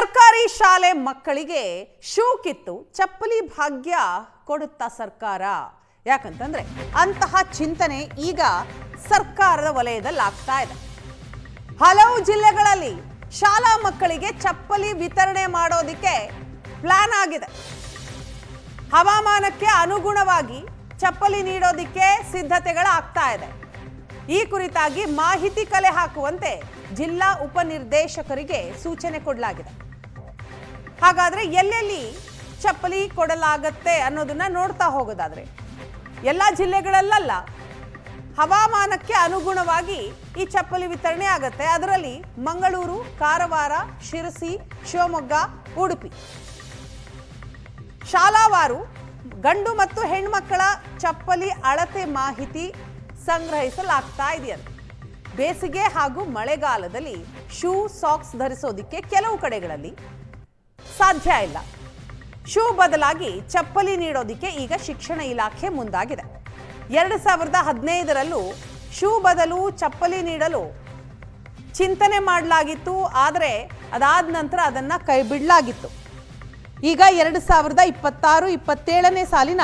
ಸರ್ಕಾರಿ ಶಾಲೆ ಮಕ್ಕಳಿಗೆ ಶೂ ಕಿತ್ತು ಚಪ್ಪಲಿ ಭಾಗ್ಯ ಕೊಡುತ್ತಾ ಸರ್ಕಾರ. ಯಾಕಂತಂದ್ರೆ ಅಂತಹ ಚಿಂತನೆ ಈಗ ಸರ್ಕಾರದ ವಲಯದಲ್ಲಿ ಆಗ್ತಾ ಇದೆ. ಹಲವು ಜಿಲ್ಲೆಗಳಲ್ಲಿ ಶಾಲಾ ಮಕ್ಕಳಿಗೆ ಚಪ್ಪಲಿ ವಿತರಣೆ ಮಾಡೋದಕ್ಕೆ ಪ್ಲಾನ್ ಆಗಿದೆ. ಹವಾಮಾನಕ್ಕೆ ಅನುಗುಣವಾಗಿ ಚಪ್ಪಲಿ ನೀಡೋದಕ್ಕೆ ಸಿದ್ಧತೆಗಳಾಗ್ತಾ ಇದೆ. ಈ ಕುರಿತಾಗಿ ಮಾಹಿತಿ ಕಲೆ ಹಾಕುವಂತೆ ಜಿಲ್ಲಾ ಉಪನಿರ್ದೇಶಕರಿಗೆ ಸೂಚನೆ ಕೊಡಲಾಗಿದೆ. ಹಾಗಾದ್ರೆ ಎಲ್ಲೆಲ್ಲಿ ಚಪ್ಪಲಿ ಕೊಡಲಾಗತ್ತೆ ಅನ್ನೋದನ್ನ ನೋಡ್ತಾ ಹೋಗೋದಾದ್ರೆ ಎಲ್ಲ ಜಿಲ್ಲೆಗಳಲ್ಲ, ಹವಾಮಾನಕ್ಕೆ ಅನುಗುಣವಾಗಿ ಈ ಚಪ್ಪಲಿ ವಿತರಣೆ ಆಗತ್ತೆ. ಅದರಲ್ಲಿ ಮಂಗಳೂರು, ಕಾರವಾರ, ಶಿರಸಿ, ಶಿವಮೊಗ್ಗ, ಉಡುಪಿ ಶಾಲಾವಾರು ಗಂಡು ಮತ್ತು ಹೆಣ್ಮಕ್ಕಳ ಚಪ್ಪಲಿ ಅಳತೆ ಮಾಹಿತಿ ಸಂಗ್ರಹಿಸಲಾಗ್ತಾ ಇದೆಯಂತೆ. ಬೇಸಿಗೆ ಹಾಗೂ ಮಳೆಗಾಲದಲ್ಲಿ ಶೂ, ಸಾಕ್ಸ್ ಧರಿಸೋದಿಕ್ಕೆ ಕೆಲವು ಕಡೆಗಳಲ್ಲಿ ಸಾಧ್ಯ ಇಲ್ಲ. ಶೂ ಬದಲಾಗಿ ಚಪ್ಪಲಿ ನೀಡೋದಿಕ್ಕೆ ಈಗ ಶಿಕ್ಷಣ ಇಲಾಖೆ ಮುಂದಾಗಿದೆ. 2015ರಲ್ಲೂ ಶೂ ಬದಲು ಚಪ್ಪಲಿ ನೀಡಲು ಚಿಂತನೆ ಮಾಡಲಾಗಿತ್ತು. ಆದರೆ ಅದಾದ ನಂತರ ಅದನ್ನು ಕೈ ಬಿಡಲಾಗಿತ್ತು. ಈಗ 2026-27ನೇ ಸಾಲಿನ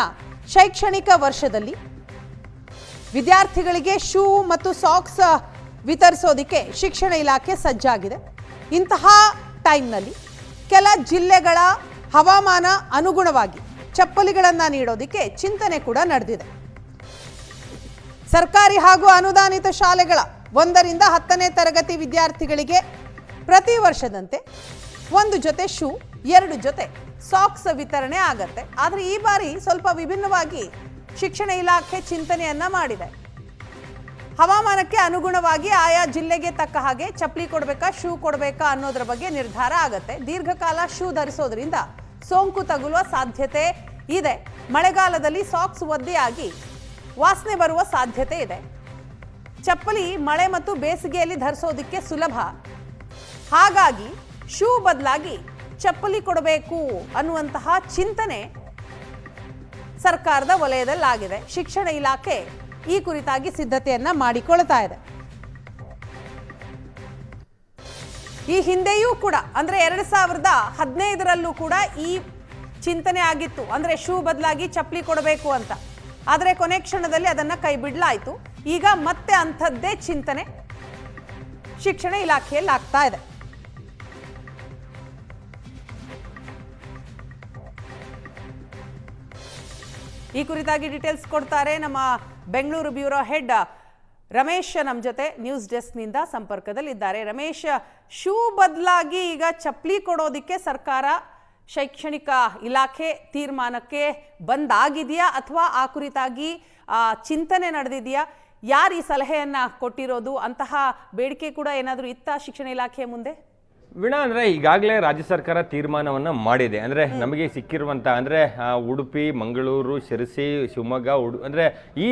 ಶೈಕ್ಷಣಿಕ ವರ್ಷದಲ್ಲಿ ವಿದ್ಯಾರ್ಥಿಗಳಿಗೆ ಶೂ ಮತ್ತು ಸಾಕ್ಸ್ ವಿತರಿಸೋದಕ್ಕೆ ಶಿಕ್ಷಣ ಇಲಾಖೆ ಸಜ್ಜಾಗಿದೆ. ಇಂತಹ ಟೈಮ್ನಲ್ಲಿ ಕೆಲ ಜಿಲ್ಲೆಗಳ ಹವಾಮಾನ ಅನುಗುಣವಾಗಿ ಚಪ್ಪಲಿಗಳನ್ನು ನೀಡೋದಕ್ಕೆ ಚಿಂತನೆ ಕೂಡ ನಡೆದಿದೆ. ಸರ್ಕಾರಿ ಹಾಗೂ ಅನುದಾನಿತ ಶಾಲೆಗಳ 1ರಿಂದ 10ನೇ ತರಗತಿ ವಿದ್ಯಾರ್ಥಿಗಳಿಗೆ ಪ್ರತಿ ವರ್ಷದಂತೆ 1 ಜೊತೆ ಶೂ, 2 ಜೊತೆ ಸಾಕ್ಸ್ ವಿತರಣೆ ಆಗತ್ತೆ. ಆದರೆ ಈ ಬಾರಿ ಸ್ವಲ್ಪ ವಿಭಿನ್ನವಾಗಿ ಶಿಕ್ಷಣ ಇಲಾಖೆ ಚಿಂತನೆಯನ್ನ ಮಾಡಿದೆ. ಹವಾಮಾನಕ್ಕೆ ಅನುಗುಣವಾಗಿ ಆಯಾ ಜಿಲ್ಲೆಗೆ ತಕ್ಕ ಹಾಗೆ ಚಪ್ಪಲಿ ಕೊಡಬೇಕಾ, ಶೂ ಕೊಡಬೇಕಾ ಅನ್ನೋದ್ರ ಬಗ್ಗೆ ನಿರ್ಧಾರ ಆಗತ್ತೆ. ದೀರ್ಘಕಾಲ ಶೂ ಧರಿಸೋದ್ರಿಂದ ಸೋಂಕು ತಗುಲುವ ಸಾಧ್ಯತೆ ಇದೆ. ಮಳೆಗಾಲದಲ್ಲಿ ಸಾಕ್ಸ್ ಒದ್ದೆಯಾಗಿ ವಾಸನೆ ಬರುವ ಸಾಧ್ಯತೆ ಇದೆ. ಚಪ್ಪಲಿ ಮಳೆ ಮತ್ತು ಬೇಸಿಗೆಯಲ್ಲಿ ಧರಿಸೋದಕ್ಕೆ ಸುಲಭ. ಹಾಗಾಗಿ ಶೂ ಬದಲಾಗಿ ಚಪ್ಪಲಿ ಕೊಡಬೇಕು ಅನ್ನುವಂತಹ ಚಿಂತನೆ ಸರ್ಕಾರದ ವಲಯದಲ್ಲಾಗಿದೆ. ಶಿಕ್ಷಣ ಇಲಾಖೆ ಈ ಕುರಿತಾಗಿ ಸಿದ್ಧತೆಯನ್ನ ಮಾಡಿಕೊಳ್ತಾ ಇದೆ. ಈ ಹಿಂದೆಯೂ ಕೂಡ ಅಂದ್ರೆ 2015ರಲ್ಲೂ ಕೂಡ ಈ ಚಿಂತನೆ ಆಗಿತ್ತು. ಅಂದ್ರೆ ಶೂ ಬದಲಾಗಿ ಚಪ್ಪಲಿ ಕೊಡಬೇಕು ಅಂತ. ಆದರೆ ಕೊನೆ ಕ್ಷಣದಲ್ಲಿ ಅದನ್ನ ಕೈ ಬಿಡಲಾಯಿತು. ಈಗ ಮತ್ತೆ ಅಂಥದ್ದೇ ಚಿಂತನೆ ಶಿಕ್ಷಣ ಇಲಾಖೆಯಲ್ಲಿ ಆಗ್ತಾ ಇದೆ. ಈ ಕುರಿತಾಗಿ ಡೀಟೇಲ್ಸ್ ಕೊಡ್ತಾರೆ ನಮ್ಮ ಬೆಂಗಳೂರು ಬ್ಯೂರೋ ಹೆಡ್ ರಮೇಶ್ ನಮ್ಮ ಜೊತೆ ನ್ಯೂಸ್ ಡೆಸ್ಕ್ನಿಂದ ಸಂಪರ್ಕದಲ್ಲಿದ್ದಾರೆ. ರಮೇಶ್, ಶೂ ಬದಲಾಗಿ ಈಗ ಚಪ್ಪಲಿ ಕೊಡೋದಕ್ಕೆ ಸರ್ಕಾರ ಶೈಕ್ಷಣಿಕ ಇಲಾಖೆ ತೀರ್ಮಾನಕ್ಕೆ ಬಂದಾಗಿದೆಯಾ ಅಥವಾ ಆ ಕುರಿತಾಗಿ ಚಿಂತನೆ ನಡೆದಿದೆಯಾ? ಯಾರು ಈ ಸಲಹೆಯನ್ನ ಕೊಟ್ಟಿರೋದು? ಅಂತಹ ಬೇಡಿಕೆ ಕೂಡ ಏನಾದರೂ ಇತ್ತಾ ಶಿಕ್ಷಣ ಇಲಾಖೆಯ ಮುಂದೆ? ವೀಣಾ, ಅಂದರೆ ಈಗಾಗಲೇ ರಾಜ್ಯ ಸರ್ಕಾರ ತೀರ್ಮಾನವನ್ನು ಮಾಡಿದೆ. ಅಂದರೆ ನಮಗೆ ಸಿಕ್ಕಿರುವಂಥ ಅಂದರೆ ಉಡುಪಿ, ಮಂಗಳೂರು, ಶಿರಸಿ, ಶಿವಮೊಗ್ಗ, ಅಂದರೆ ಈ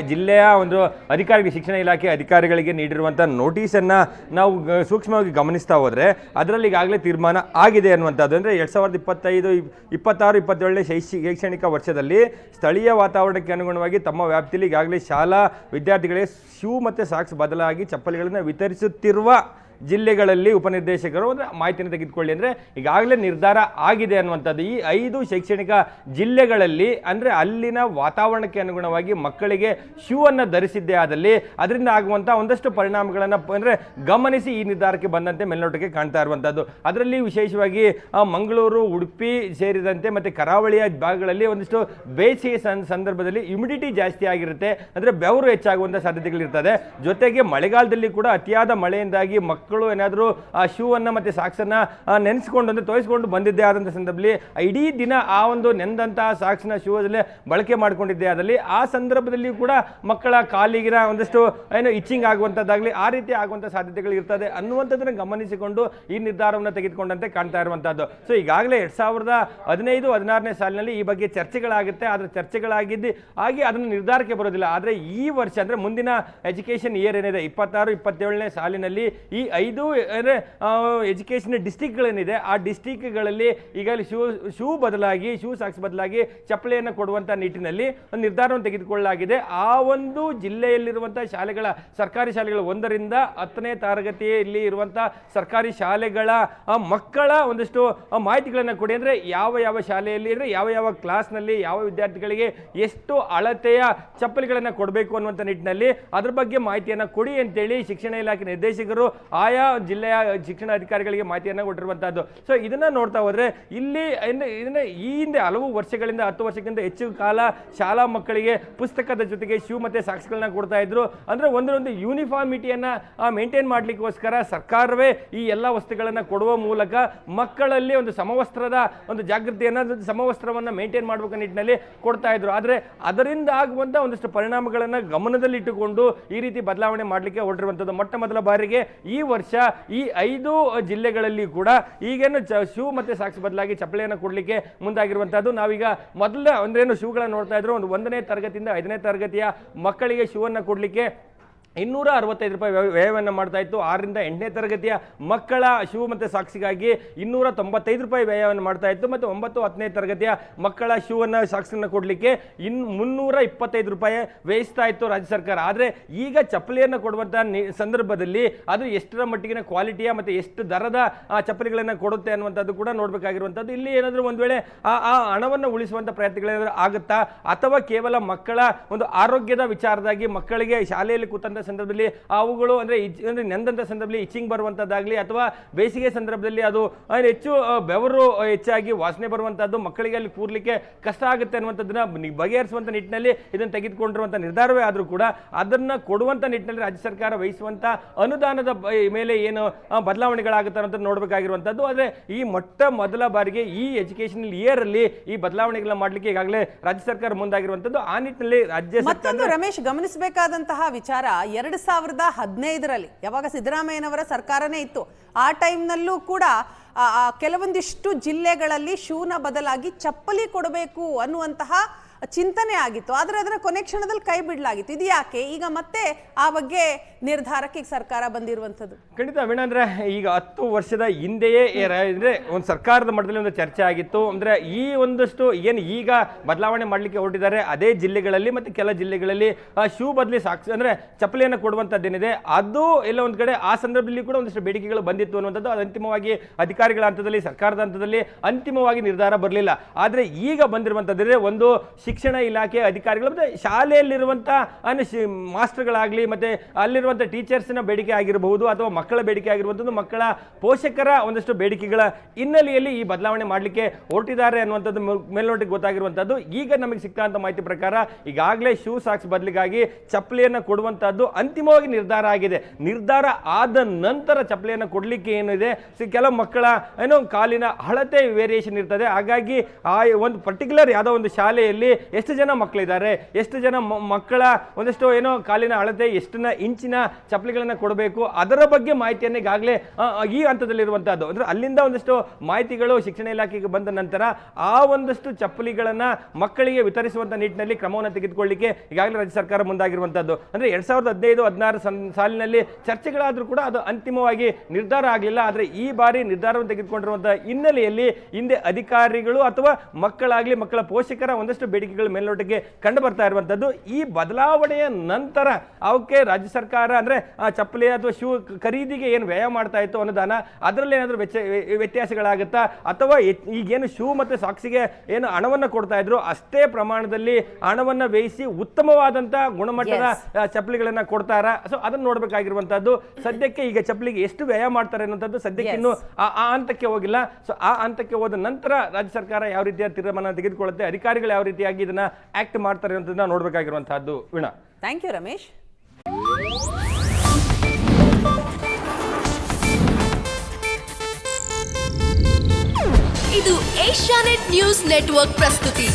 ಜಿಲ್ಲೆಯ ಒಂದು ಅಧಿಕಾರಿಗಳಿಗೆ, ಶಿಕ್ಷಣ ಇಲಾಖೆ ಅಧಿಕಾರಿಗಳಿಗೆ ನೀಡಿರುವಂಥ ನೋಟಿಸನ್ನು ನಾವು ಸೂಕ್ಷ್ಮವಾಗಿ ಗಮನಿಸ್ತಾ ಹೋದರೆ ಅದರಲ್ಲಿ ಈಗಾಗಲೇ ತೀರ್ಮಾನ ಆಗಿದೆ ಅನ್ನುವಂಥದ್ದು. ಅಂದರೆ 2025-26-27ನೇ ಶೈಕ್ಷಣಿಕ ವರ್ಷದಲ್ಲಿ ಸ್ಥಳೀಯ ವಾತಾವರಣಕ್ಕೆ ಅನುಗುಣವಾಗಿ ತಮ್ಮ ವ್ಯಾಪ್ತಿಯಲ್ಲಿ ಈಗಾಗಲೇ ಶಾಲಾ ವಿದ್ಯಾರ್ಥಿಗಳಿಗೆ ಶೂ ಮತ್ತು ಸಾಕ್ಸ್ ಬದಲಾಗಿ ಚಪ್ಪಲಿಗಳನ್ನು ವಿತರಿಸುತ್ತಿರುವ ಜಿಲ್ಲೆಗಳಲ್ಲಿ ಉಪನಿರ್ದೇಶಕರು ಅಂದರೆ ಮಾಹಿತಿಯನ್ನು ತೆಗೆದುಕೊಳ್ಳಿ ಅಂದರೆ ಈಗಾಗಲೇ ನಿರ್ಧಾರ ಆಗಿದೆ ಅನ್ನುವಂಥದ್ದು. ಈ 5 ಶೈಕ್ಷಣಿಕ ಜಿಲ್ಲೆಗಳಲ್ಲಿ ಅಂದರೆ ಅಲ್ಲಿನ ವಾತಾವರಣಕ್ಕೆ ಅನುಗುಣವಾಗಿ ಮಕ್ಕಳಿಗೆ ಶೂ ಅನ್ನು ಧರಿಸಿದ್ದೇ ಆದಲ್ಲಿ ಅದರಿಂದ ಆಗುವಂಥ ಒಂದಷ್ಟು ಪರಿಣಾಮಗಳನ್ನು ಅಂದರೆ ಗಮನಿಸಿ ಈ ನಿರ್ಧಾರಕ್ಕೆ ಬಂದಂತೆ ಮೇಲ್ನೋಟಕ್ಕೆ ಕಾಣ್ತಾ ಇರುವಂಥದ್ದು. ಅದರಲ್ಲಿ ವಿಶೇಷವಾಗಿ ಮಂಗಳೂರು, ಉಡುಪಿ ಸೇರಿದಂತೆ ಮತ್ತು ಕರಾವಳಿಯ ಭಾಗಗಳಲ್ಲಿ ಒಂದಿಷ್ಟು ಬೇಸಿಗೆ ಸಂದರ್ಭದಲ್ಲಿ ಹ್ಯುಮಿಡಿಟಿ ಜಾಸ್ತಿ ಆಗಿರುತ್ತೆ, ಅಂದರೆ ಬೆವರು ಹೆಚ್ಚಾಗುವಂಥ ಸಾಧ್ಯತೆಗಳಿರ್ತದೆ. ಜೊತೆಗೆ ಮಳೆಗಾಲದಲ್ಲಿ ಕೂಡ ಅತಿಯಾದ ಮಳೆಯಿಂದಾಗಿ ಮಕ್ಕಳು ಏನಾದರೂ ಆ ಶೂ ಅನ್ನು ಮತ್ತು ಸಾಕ್ಸನ್ನು ನೆನೆಸ್ಕೊಂಡು ಅಂದರೆ ತೋರಿಸ್ಕೊಂಡು ಬಂದಿದ್ದೇ ಆದಂಥ ಸಂದರ್ಭದಲ್ಲಿ ಇಡೀ ದಿನ ಆ ಒಂದು ನೆಂದಂತಹ ಸಾಕ್ಸ್ನ ಶೂ ಅಲ್ಲೇ ಬಳಕೆ ಮಾಡಿಕೊಂಡಿದ್ದೇ ಆದಲ್ಲಿ ಆ ಸಂದರ್ಭದಲ್ಲಿ ಕೂಡ ಮಕ್ಕಳ ಕಾಲಿಗಿನ ಒಂದಷ್ಟು ಇಚ್ಚಿಂಗ್ ಆಗುವಂಥದ್ದಾಗಲಿ ಆ ರೀತಿ ಆಗುವಂಥ ಸಾಧ್ಯತೆಗಳು ಇರ್ತದೆ ಅನ್ನುವಂಥದ್ದನ್ನು ಗಮನಿಸಿಕೊಂಡು ಈ ನಿರ್ಧಾರವನ್ನು ತೆಗೆದುಕೊಂಡಂತೆ ಕಾಣ್ತಾ ಇರುವಂಥದ್ದು. ಸೊ ಈಗಾಗಲೇ 2015-16ನೇ ಸಾಲಿನಲ್ಲಿ ಈ ಬಗ್ಗೆ ಚರ್ಚೆಗಳಾಗುತ್ತೆ. ಆದರೆ ಚರ್ಚೆಗಳಾಗಿದ್ದು ಹಾಗೆ ಅದನ್ನು ನಿರ್ಧಾರಕ್ಕೆ ಬರೋದಿಲ್ಲ. ಆದರೆ ಈ ವರ್ಷ ಅಂದರೆ ಮುಂದಿನ ಎಜುಕೇಷನ್ ಇಯರ್ ಏನಿದೆ 26-27ನೇ ಸಾಲಿನಲ್ಲಿ ಈ 5 ಅಂದರೆ ಎಜುಕೇಷನ್ ಡಿಸ್ಟಿಕ್ಗಳೇನಿದೆ ಆ ಡಿಸ್ಟಿಕ್ಗಳಲ್ಲಿ ಈಗಾಗಲೇ ಶೂ ಬದಲಾಗಿ ಸಾಕ್ಸ್ ಬದಲಾಗಿ ಚಪ್ಪಲಿಯನ್ನು ಕೊಡುವಂಥ ನಿಟ್ಟಿನಲ್ಲಿ ಒಂದು ನಿರ್ಧಾರವನ್ನು ತೆಗೆದುಕೊಳ್ಳಲಾಗಿದೆ. ಆ ಒಂದು ಜಿಲ್ಲೆಯಲ್ಲಿರುವಂಥ ಶಾಲೆಗಳ ಸರ್ಕಾರಿ ಶಾಲೆಗಳು 1ರಿಂದ 10ನೇ ತರಗತಿಯಲ್ಲಿ ಇರುವಂಥ ಸರ್ಕಾರಿ ಶಾಲೆಗಳ ಮಕ್ಕಳ ಒಂದಷ್ಟು ಮಾಹಿತಿಗಳನ್ನು ಕೊಡಿ. ಅಂದರೆ ಯಾವ ಶಾಲೆಯಲ್ಲಿ ಅಂದರೆ ಯಾವ ಕ್ಲಾಸ್ನಲ್ಲಿ ಯಾವ ವಿದ್ಯಾರ್ಥಿಗಳಿಗೆ ಎಷ್ಟು ಅಳತೆಯ ಚಪ್ಪಲಿಗಳನ್ನು ಕೊಡಬೇಕು ಅನ್ನುವಂಥ ನಿಟ್ಟಿನಲ್ಲಿ ಅದ್ರ ಬಗ್ಗೆ ಮಾಹಿತಿಯನ್ನು ಕೊಡಿ ಅಂತೇಳಿ ಶಿಕ್ಷಣ ಇಲಾಖೆ ನಿರ್ದೇಶಕರು ಆಯಾ ಜಿಲ್ಲೆಯ ಶಿಕ್ಷಣ ಅಧಿಕಾರಿಗಳಿಗೆ ಮಾಹಿತಿಯನ್ನು ಕೊಟ್ಟಿರುವಂತಹದ್ದು. ಸೊ ಇದನ್ನ ನೋಡ್ತಾ ಹೋದ್ರೆ ಇಲ್ಲಿ ಈ ಹಿಂದೆ ಹಲವು ವರ್ಷಗಳಿಂದ 10 ವರ್ಷಕ್ಕಿಂತ ಹೆಚ್ಚು ಕಾಲ ಶಾಲಾ ಮಕ್ಕಳಿಗೆ ಪುಸ್ತಕದ ಜೊತೆಗೆ ಶೂ ಮತ್ತೆ ಸಾಕ್ಸ್ಗಳನ್ನ ಕೊಡ್ತಾ ಇದ್ರು. ಅಂದ್ರೆ ಒಂದು ಯೂನಿಫಾರ್ಮಿಟಿಯನ್ನ ಮೇಂಟೈನ್ ಮಾಡ್ಲಿಕ್ಕೋಸ್ಕರ ಸರ್ಕಾರವೇ ಈ ಎಲ್ಲ ವಸ್ತುಗಳನ್ನ ಕೊಡುವ ಮೂಲಕ ಮಕ್ಕಳಲ್ಲಿ ಒಂದು ಸಮವಸ್ತ್ರದ ಒಂದು ಜಾಗೃತಿಯನ್ನ ಸಮವಸ್ತ್ರವನ್ನ ಮೇಂಟೈನ್ ಮಾಡುವ ನಿಟ್ಟಿನಲ್ಲಿ ಕೊಡ್ತಾ ಇದ್ರು. ಆದ್ರೆ ಅದರಿಂದ ಆಗುವಂತ ಒಂದಷ್ಟು ಪರಿಣಾಮಗಳನ್ನ ಗಮನದಲ್ಲಿಟ್ಟುಕೊಂಡು ಈ ರೀತಿ ಬದಲಾವಣೆ ಮಾಡಲಿಕ್ಕೆ ಹೊರಟಿರುವಂತದ್ದು ಮೊಟ್ಟ ಮೊದಲ ಬಾರಿಗೆ ಈ ವರ್ಷ ಈ 5 ಜಿಲ್ಲೆಗಳಲ್ಲಿ ಕೂಡ ಈಗೇನು ಶೂ ಮತ್ತೆ ಸಾಕ್ಸ್ ಬದಲಾಗಿ ಚಪ್ಪಲಿಯನ್ನು ಕೊಡ್ಲಿಕ್ಕೆ ಮುಂದಾಗಿರುವಂತದ್ದು. ನಾವೀಗ ಮೊದಲ ಒಂದೇನು ಶೂಗಳನ್ನ ನೋಡ್ತಾ ಇದ್ರು, ಒಂದು 1ನೇ ತರಗತಿಯಿಂದ 5ನೇ ತರಗತಿಯ ಮಕ್ಕಳಿಗೆ ಶೂ ಅನ್ನು ಕೊಡ್ಲಿಕ್ಕೆ 265 ರೂಪಾಯಿ ವ್ಯಯವನ್ನು ಮಾಡ್ತಾ ಇತ್ತು. 6ರಿಂದ 8ನೇ ತರಗತಿಯ ಮಕ್ಕಳ ಶೂ ಮತ್ತು ಸಾಕ್ಸಿಗಾಗಿ 295 ರೂಪಾಯಿ ವ್ಯಯವನ್ನು ಮಾಡ್ತಾ ಇತ್ತು. ಮತ್ತು 9, 10ನೇ ತರಗತಿಯ ಮಕ್ಕಳ ಶೂ ಅನ್ನು ಸಾಕ್ಸನ್ನು ಕೊಡಲಿಕ್ಕೆ 325 ರೂಪಾಯಿ ವ್ಯಯಿಸ್ತಾ ಇತ್ತು ರಾಜ್ಯ ಸರ್ಕಾರ. ಆದರೆ ಈಗ ಚಪ್ಪಲಿಯನ್ನು ಕೊಡುವಂಥ ಸಂದರ್ಭದಲ್ಲಿ ಅದು ಎಷ್ಟರ ಮಟ್ಟಿಗಿನ ಕ್ವಾಲಿಟಿಯ ಮತ್ತು ಎಷ್ಟು ದರದ ಚಪ್ಪಲಿಗಳನ್ನು ಕೊಡುತ್ತೆ ಅನ್ನುವಂಥದ್ದು ಕೂಡ ನೋಡಬೇಕಾಗಿರುವಂಥದ್ದು. ಇಲ್ಲಿ ಏನಾದರೂ ಒಂದು ವೇಳೆ ಆ ಹಣವನ್ನು ಉಳಿಸುವಂಥ ಪ್ರಯತ್ನಗಳೇನಾದರೂ ಆಗುತ್ತಾ, ಅಥವಾ ಕೇವಲ ಮಕ್ಕಳ ಒಂದು ಆರೋಗ್ಯದ ವಿಚಾರದಾಗಿ ಮಕ್ಕಳಿಗೆ ಶಾಲೆಯಲ್ಲಿ ಕೂತಂತ ಸಂದರ್ಭದಲ್ಲಿ ಅವುಗಳು ಅಂದ್ರೆ ನೆಂದಂತ ಸಂದರ್ಭದಲ್ಲಿ ಇಚಿಂಗ್ ಬರುವಂತದ್ದಾಗಲಿ ಅಥವಾ ಬೇಸಿಗೆ ಸಂದರ್ಭದಲ್ಲಿ ಅದು ಹೆಚ್ಚು ಬೆವರು ಹೆಚ್ಚಾಗಿ ವಾಸನೆ ಬರುವಂತದ್ದು, ಮಕ್ಕಳಿಗೆ ಅಲ್ಲಿ ಕೂರ್ಲಿಕ್ಕೆ ಕಷ್ಟ ಆಗುತ್ತೆ ಅನ್ನುವಂಥದ್ದನ್ನ ಬಗೆಹರಿಸುವಂತ ನಿಟ್ಟಿನಲ್ಲಿ ಇದನ್ನು ತೆಗೆದುಕೊಂಡಿರುವಂತ ನಿರ್ಧಾರವೇ ಆದರೂ ಕೂಡ ಅದನ್ನ ಕೊಡುವಂತ ನಿಟ್ಟಿನಲ್ಲಿ ರಾಜ್ಯ ಸರ್ಕಾರ ವಹಿಸುವಂತ ಅನುದಾನದ ಮೇಲೆ ಏನು ಬದಲಾವಣೆಗಳಾಗುತ್ತೆ ಅನ್ನೋದನ್ನ ನೋಡಬೇಕಾಗಿರುವಂತದ್ದು. ಆದ್ರೆ ಈ ಮೊಟ್ಟ ಮೊದಲ ಬಾರಿಗೆ ಈ ಎಜುಕೇಶನಲ್ ಇಯರ್ ಅಲ್ಲಿ ಈ ಬದಲಾವಣೆಗಳನ್ನ ಮಾಡಲಿಕ್ಕೆ ಈಗಾಗಲೇ ರಾಜ್ಯ ಸರ್ಕಾರ ಮುಂದಾಗಿರುವಂತದ್ದು. ಆ ನಿಟ್ಟಿನಲ್ಲಿ ರಾಜ್ಯ ಸರ್ಕಾರ ರಮೇಶ್ ಗಮನಿಸಬೇಕಾದಂತಹ ವಿಚಾರ 2015ರಲ್ಲಿ ಯಾವಾಗ ಸಿದ್ದರಾಮಯ್ಯನವರ ಸರ್ಕಾರನೇ ಇತ್ತು, ಆ ಟೈಮ್ನಲ್ಲೂ ಕೂಡ ಕೆಲವೊಂದಿಷ್ಟು ಜಿಲ್ಲೆಗಳಲ್ಲಿ ಶೂನ ಬದಲಾಗಿ ಚಪ್ಪಲಿ ಕೊಡಬೇಕು ಅನ್ನುವಂತಹ ಚಿಂತನೆ ಆಗಿತ್ತು. ಆದರೆ ಅದರ ಕೊನೆ ಕ್ಷಣದಲ್ಲಿ ಕೈ ಬಿಡಲಾಗಿತ್ತು. ಇದು ಯಾಕೆ ಈಗ ಮತ್ತೆ ಆ ಬಗ್ಗೆ ನಿರ್ಧಾರಕ್ಕೆ ಸರ್ಕಾರ ಬಂದಿರುವಂಥದ್ದು? ಖಂಡಿತ ವೀಣಾ, ಅಂದ್ರೆ ಈಗ 10 ವರ್ಷದ ಹಿಂದೆಯೇ ಅಂದ್ರೆ ಒಂದು ಸರ್ಕಾರದ ಮಟ್ಟದಲ್ಲಿ ಒಂದು ಚರ್ಚೆ ಆಗಿತ್ತು. ಅಂದ್ರೆ ಈ ಒಂದಷ್ಟು ಏನು ಈಗ ಬದಲಾವಣೆ ಮಾಡಲಿಕ್ಕೆ ಹೊರಟಿದ್ದಾರೆ ಅದೇ ಜಿಲ್ಲೆಗಳಲ್ಲಿ ಮತ್ತೆ ಕೆಲ ಜಿಲ್ಲೆಗಳಲ್ಲಿ ಶೂ ಬದಲಿ ಸಾಕ್ಸ್ ಅಂದ್ರೆ ಚಪ್ಪಲಿಯನ್ನು ಕೊಡುವಂಥದ್ದೇನಿದೆ ಅದು ಎಲ್ಲ ಒಂದು ಕಡೆ ಆ ಸಂದರ್ಭದಲ್ಲಿ ಕೂಡ ಒಂದಷ್ಟು ಬೇಡಿಕೆಗಳು ಬಂದಿತ್ತು ಅನ್ನುವಂಥದ್ದು. ಅದು ಅಂತಿಮವಾಗಿ ಅಧಿಕಾರಿಗಳ ಹಂತದಲ್ಲಿ ಸರ್ಕಾರದ ಹಂತದಲ್ಲಿ ಅಂತಿಮವಾಗಿ ನಿರ್ಧಾರ ಬರಲಿಲ್ಲ. ಆದರೆ ಈಗ ಬಂದಿರುವಂಥದ್ದೇ ಒಂದು ಶಿಕ್ಷಣ ಇಲಾಖೆ ಅಧಿಕಾರಿಗಳು ಮತ್ತೆ ಶಾಲೆಯಲ್ಲಿರುವಂತಹ ಮಾಸ್ಟರ್ಗಳಾಗಲಿ ಮತ್ತೆ ಅಲ್ಲಿರುವಂಥ ಟೀಚರ್ಸ್ನ ಬೇಡಿಕೆ ಆಗಿರಬಹುದು ಅಥವಾ ಮಕ್ಕಳ ಬೇಡಿಕೆ ಆಗಿರುವಂಥದ್ದು, ಮಕ್ಕಳ ಪೋಷಕರ ಒಂದಷ್ಟು ಬೇಡಿಕೆಗಳ ಹಿನ್ನೆಲೆಯಲ್ಲಿ ಈ ಬದಲಾವಣೆ ಮಾಡಲಿಕ್ಕೆ ಹೊರಟಿದ್ದಾರೆ ಅನ್ನುವಂಥದ್ದು ಮೇಲ್ನೋಟಕ್ಕೆ ಗೊತ್ತಾಗಿರುವಂಥದ್ದು. ಈಗ ನಮಗೆ ಸಿಗ್ತಂತ ಮಾಹಿತಿ ಪ್ರಕಾರ ಈಗಾಗಲೇ ಶೂ ಸಾಕ್ಸ್ ಬದಲಿಗಾಗಿ ಚಪ್ಪಲಿಯನ್ನು ಕೊಡುವಂತಹದ್ದು ಅಂತಿಮವಾಗಿ ನಿರ್ಧಾರ ಆಗಿದೆ. ನಿರ್ಧಾರ ಆದ ನಂತರ ಚಪ್ಪಲಿಯನ್ನು ಕೊಡಲಿಕ್ಕೆ ಏನಿದೆ, ಕೆಲವು ಮಕ್ಕಳ ಏನೋ ಕಾಲಿನ ಅಳತೆ ವೇರಿಯೇಷನ್ ಇರ್ತದೆ. ಹಾಗಾಗಿ ಆ ಒಂದು ಪರ್ಟಿಕ್ಯುಲರ್ ಯಾವುದೋ ಒಂದು ಶಾಲೆಯಲ್ಲಿ ಎಷ್ಟು ಜನ ಮಕ್ಕಳಿದ್ದಾರೆ, ಎಷ್ಟು ಜನ ಮಕ್ಕಳ ಒಂದಷ್ಟು ಏನೋ ಕಾಲಿನ ಅಳತೆ ಎಷ್ಟನ್ನ ಇಂಚಿನ ಚಪ್ಪಲಿಗಳನ್ನ ಕೊಡಬೇಕು ಅದರ ಬಗ್ಗೆ ಮಾಹಿತಿಯನ್ನು ಈಗಾಗಲೇ ಈ ಹಂತದಲ್ಲಿರುವಂತಹದ್ದು. ಅಂದ್ರೆ ಅಲ್ಲಿಂದ ಒಂದಷ್ಟು ಮಾಹಿತಿಗಳು ಶಿಕ್ಷಣ ಇಲಾಖೆಗೆ ಬಂದ ನಂತರ ಆ ಒಂದಷ್ಟು ಚಪ್ಪಲಿಗಳನ್ನ ಮಕ್ಕಳಿಗೆ ವಿತರಿಸುವಂತ ನಿಟ್ಟಿನಲ್ಲಿ ಕ್ರಮವನ್ನು ತೆಗೆದುಕೊಳ್ಳಿಕ್ಕೆ ಈಗಾಗಲೇ ರಾಜ್ಯ ಸರ್ಕಾರ ಮುಂದಾಗಿರುವಂತಹದ್ದು. ಅಂದ್ರೆ 2015-16 ಸಾಲಿನಲ್ಲಿ ಚರ್ಚೆಗಳಾದ್ರೂ ಕೂಡ ಅದು ಅಂತಿಮವಾಗಿ ನಿರ್ಧಾರ ಆಗಲಿಲ್ಲ. ಆದ್ರೆ ಈ ಬಾರಿ ನಿರ್ಧಾರವನ್ನು ತೆಗೆದುಕೊಂಡಿರುವಂತಹ ಹಿನ್ನೆಲೆಯಲ್ಲಿ ಹಿಂದೆ ಅಧಿಕಾರಿಗಳು ಅಥವಾ ಮಕ್ಕಳಾಗ್ಲಿ ಮಕ್ಕಳ ಪೋಷಕರ ಒಂದಷ್ಟು ಬೇಡಿಕೆಗಳು ಮೇಲ್ನೋಟಕ್ಕೆ ಕಂಡು ಬರ್ತಾ ಇರುವಂತದ್ದು. ಈ ಬದಲಾವಣೆಯ ನಂತರ ಅವಕ್ಕೆ ರಾಜ್ಯ ಸರ್ಕಾರ ಅಂದ್ರೆ ಚಪ್ಪಲಿ ಅಥವಾ ಶೂ ಖರೀದಿಗೆ ಏನು ವ್ಯಯ ಮಾಡ್ತಾ ಇತ್ತು ಅನುದಾನ ಅದರಲ್ಲಿ ಏನಾದರೂ ವ್ಯತ್ಯಾಸಗಳಾಗುತ್ತಾ, ಅಥವಾ ಈಗೇನು ಶೂ ಮತ್ತೆ ಸಾಕ್ಸಿಗೆ ಏನು ಹಣವನ್ನು ಕೊಡ್ತಾ ಇದ್ರು ಅಷ್ಟೇ ಪ್ರಮಾಣದಲ್ಲಿ ಹಣವನ್ನ ವ್ಯಯಿಸಿ ಉತ್ತಮವಾದಂತಹ ಗುಣಮಟ್ಟದ ಚಪ್ಪಲಿಗಳನ್ನ ಕೊಡ್ತಾರಾ? ಸೊ ಅದನ್ನು ನೋಡಬೇಕಾಗಿರುವಂತದ್ದು. ಸದ್ಯಕ್ಕೆ ಈಗ ಚಪ್ಪಲಿಗೆ ಎಷ್ಟು ವ್ಯಯ ಮಾಡ್ತಾರೆ ಅನ್ನುವಂಥದ್ದು ಸದ್ಯಕ್ಕೆ ಇನ್ನು ಆ ಹಂತಕ್ಕೆ ಹೋಗಿಲ್ಲ. ಸೊ ಆ ಹಂತಕ್ಕೆ ಹೋದ ನಂತರ ರಾಜ್ಯ ಸರ್ಕಾರ ಯಾವ ರೀತಿಯ ತೀರ್ಮಾನ ತೆಗೆದುಕೊಳ್ಳುತ್ತೆ, ಅಧಿಕಾರಿಗಳು ಯಾವ ರೀತಿಯಾಗಿ ಇದನ್ನ ಆಕ್ಟ್ ಮಾಡ್ತಾರೆ ಅಂತ ನೋಡಬೇಕಾಗಿರುವಂತಹದ್ದು. Veena, thank you Ramesh. ಇದು ಏಷ್ಯಾನೆಟ್ ನ್ಯೂಸ್ ನೆಟ್ವರ್ಕ್ ಪ್ರಸ್ತುತಿ.